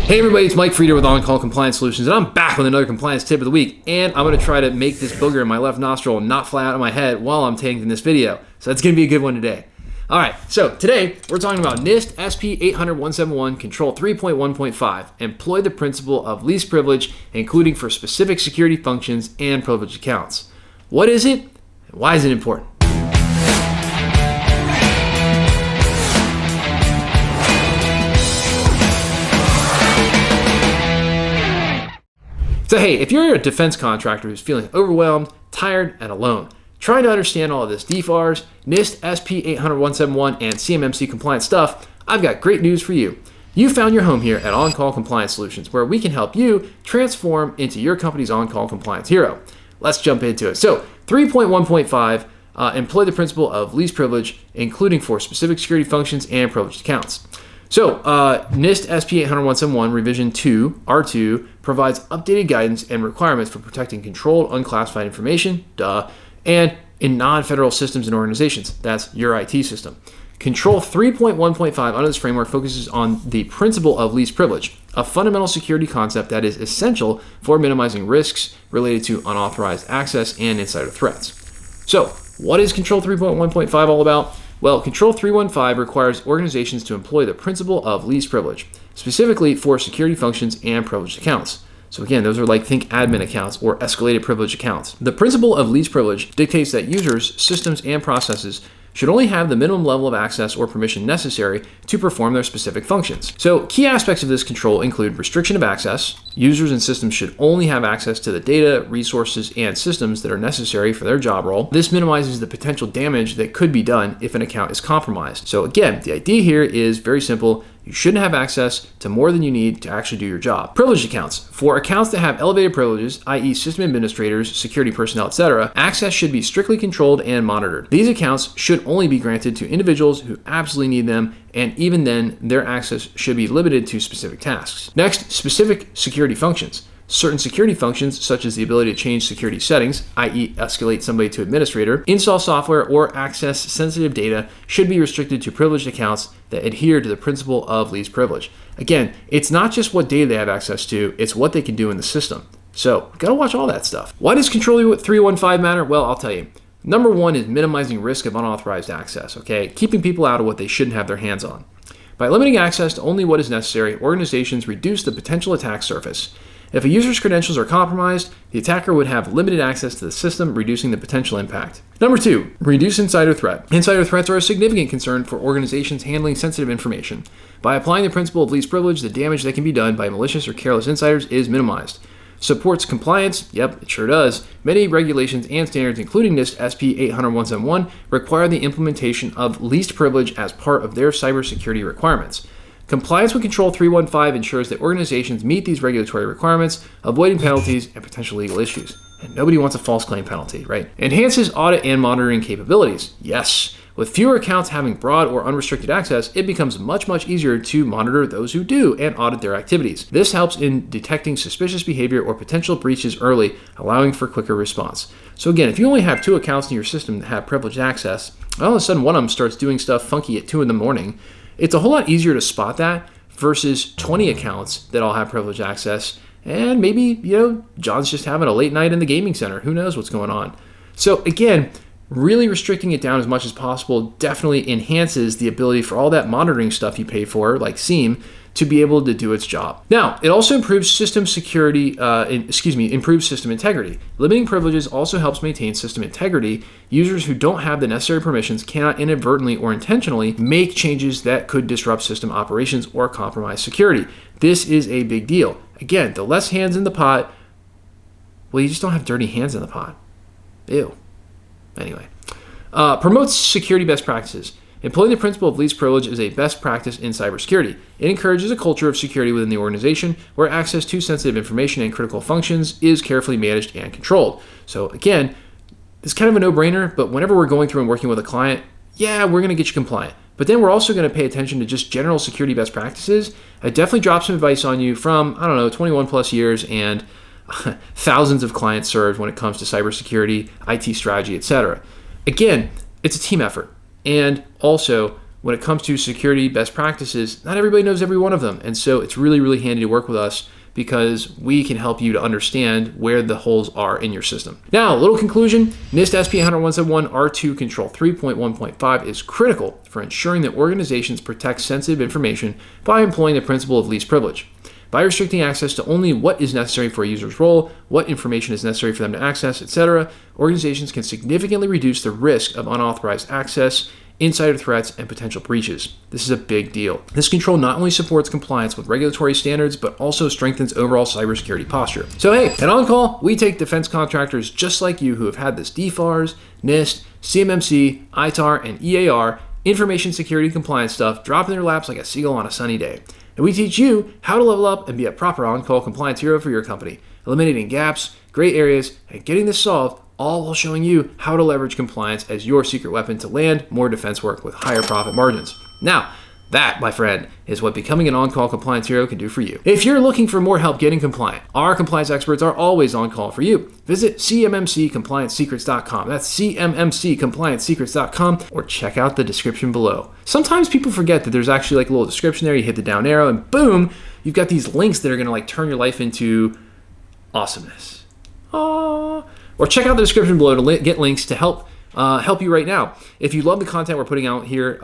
Hey everybody, it's Mike Frieder with On-Call Compliance Solutions, and I'm back with another compliance tip of the week. And I'm going to try to make this booger in my left nostril not fly out of my head while I'm taking this video. So that's going to be a good one today. All right, so today we're talking about NIST SP-800-171 Control 3.1.5. Employ the principle of least privilege, including for specific security functions and privileged accounts. What is it, and why is it important? So hey, if you're a defense contractor who's feeling overwhelmed, tired, and alone, trying to understand all of this DFARS, NIST SP-800-171, and CMMC compliance stuff, I've got great news for you. You found your home here at On-Call Compliance Solutions, where we can help you transform into your company's on-call compliance hero. Let's jump into it. So 3.1.5, employ the principle of least privilege, including for specific security functions and privileged accounts. So, NIST SP-800-171 Revision 2, R2, provides updated guidance and requirements for protecting controlled, unclassified information, and in non-federal systems and organizations. That's your IT system. Control 3.1.5 under this framework focuses on the principle of least privilege, a fundamental security concept that is essential for minimizing risks related to unauthorized access and insider threats. So, what is Control 3.1.5 all about? Well, Control 3.1.5 requires organizations to employ the principle of least privilege, specifically for security functions and privileged accounts. So again, those are like think admin accounts or escalated privilege accounts. The principle of least privilege dictates that users, systems, and processes should only have the minimum level of access or permission necessary to perform their specific functions. So key aspects of this control include restriction of access. Users and systems should only have access to the data, resources, and systems that are necessary for their job role. This minimizes the potential damage that could be done if an account is compromised. So again, the idea here is very simple. You shouldn't have access to more than you need to actually do your job. Privileged accounts. For accounts that have elevated privileges, i.e. system administrators, security personnel, etc., access should be strictly controlled and monitored. These accounts should only be granted to individuals who absolutely need them, and even then, their access should be limited to specific tasks. Next, specific security functions. Certain security functions, such as the ability to change security settings, i.e. escalate somebody to administrator, install software, or access sensitive data, should be restricted to privileged accounts that adhere to the principle of least privilege. Again, it's not just what data they have access to, it's what they can do in the system. So, gotta watch all that stuff. Why does Control 3.1.5 matter? Well, I'll tell you. Number one is minimizing risk of unauthorized access, okay? Keeping people out of what they shouldn't have their hands on. By limiting access to only what is necessary, organizations reduce the potential attack surface. If a user's credentials are compromised, the attacker would have limited access to the system, reducing the potential impact. Number two, reduce insider threat. Insider threats are a significant concern for organizations handling sensitive information. By applying the principle of least privilege, the damage that can be done by malicious or careless insiders is minimized. Supports compliance? Yep, it sure does. Many regulations and standards, including NIST SP-800-171, require the implementation of least privilege as part of their cybersecurity requirements. Compliance with Control 3.1.5 ensures that organizations meet these regulatory requirements, avoiding penalties and potential legal issues. And nobody wants a false claim penalty, right? Enhances audit and monitoring capabilities. Yes. With fewer accounts having broad or unrestricted access, it becomes much easier to monitor those who do and audit their activities. This helps in detecting suspicious behavior or potential breaches early, allowing for quicker response. So again, if you only have 2 accounts in your system that have privileged access, all of a sudden one of them starts doing stuff funky at 2 in the morning, it's a whole lot easier to spot that versus 20 accounts that all have privileged access. And maybe, John's just having a late night in the gaming center. Who knows what's going on? So again, really restricting it down as much as possible definitely enhances the ability for all that monitoring stuff you pay for, like SIEM, to be able to do its job. Now, it also improves system security, improves system integrity. Limiting privileges also helps maintain system integrity. Users who don't have the necessary permissions cannot inadvertently or intentionally make changes that could disrupt system operations or compromise security. This is a big deal. Again, the less hands in the pot, well, you just don't have dirty hands in the pot. Ew. Anyway, promotes security best practices. Employing the principle of least privilege is a best practice in cybersecurity. It encourages a culture of security within the organization where access to sensitive information and critical functions is carefully managed and controlled. So again, it's kind of a no-brainer, but whenever we're going through and working with a client, yeah, we're going to get you compliant. But then we're also going to pay attention to just general security best practices. I definitely drop some advice on you from, 21 plus years and thousands of clients served when it comes to cybersecurity, IT strategy, etc. Again, it's a team effort. And also, when it comes to security best practices, not everybody knows every one of them. And so it's really, really handy to work with us because we can help you to understand where the holes are in your system. Now, a little conclusion, NIST SP-800-171 Control 3.1.5 is critical for ensuring that organizations protect sensitive information by employing the principle of least privilege. By restricting access to only what is necessary for a user's role, what information is necessary for them to access, etc., organizations can significantly reduce the risk of unauthorized access, insider threats, and potential breaches. This is a big deal. This control not only supports compliance with regulatory standards, but also strengthens overall cybersecurity posture. So hey, at On Call, we take defense contractors just like you who have had this DFARS, NIST, CMMC, ITAR, and EAR, information security compliance stuff, drop in their laps like a seagull on a sunny day. And we teach you how to level up and be a proper on-call compliance hero for your company, eliminating gaps, gray areas, and getting this solved, all while showing you how to leverage compliance as your secret weapon to land more defense work with higher profit margins. Now, that, my friend, is what becoming an on-call compliance hero can do for you. If you're looking for more help getting compliant, our compliance experts are always on call for you. Visit CMMCComplianceSecrets.com. That's CMMCComplianceSecrets.com, or check out the description below. Sometimes people forget that there's actually like a little description there. You hit the down arrow and boom, you've got these links that are going to like turn your life into awesomeness. Or check out the description below to get links to help you right now. If you love the content we're putting out here,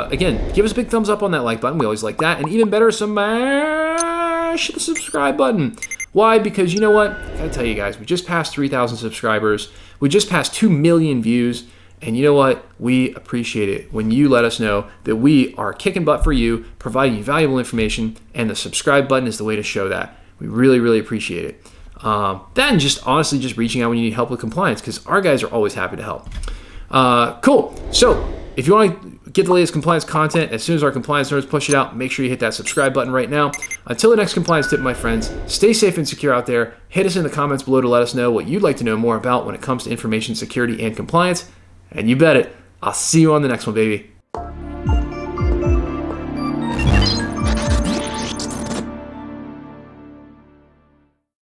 again, give us a big thumbs up on that like button. We always like that. And even better, smash the subscribe button. Why? Because you know what? I gotta tell you guys, we just passed 3,000 subscribers. We just passed 2 million views. And you know what? We appreciate it when you let us know that we are kicking butt for you, providing you valuable information, and the subscribe button is the way to show that. We really, really appreciate it. Then just honestly just reaching out when you need help with compliance, because our guys are always happy to help. Cool. So if you want to get the latest compliance content as soon as our compliance nerds push it out, make sure you hit that subscribe button right now. Until the next compliance tip, my friends, stay safe and secure out there. Hit us in the comments below to let us know what you'd like to know more about when it comes to information security and compliance. And you bet it, I'll see you on the next one, baby.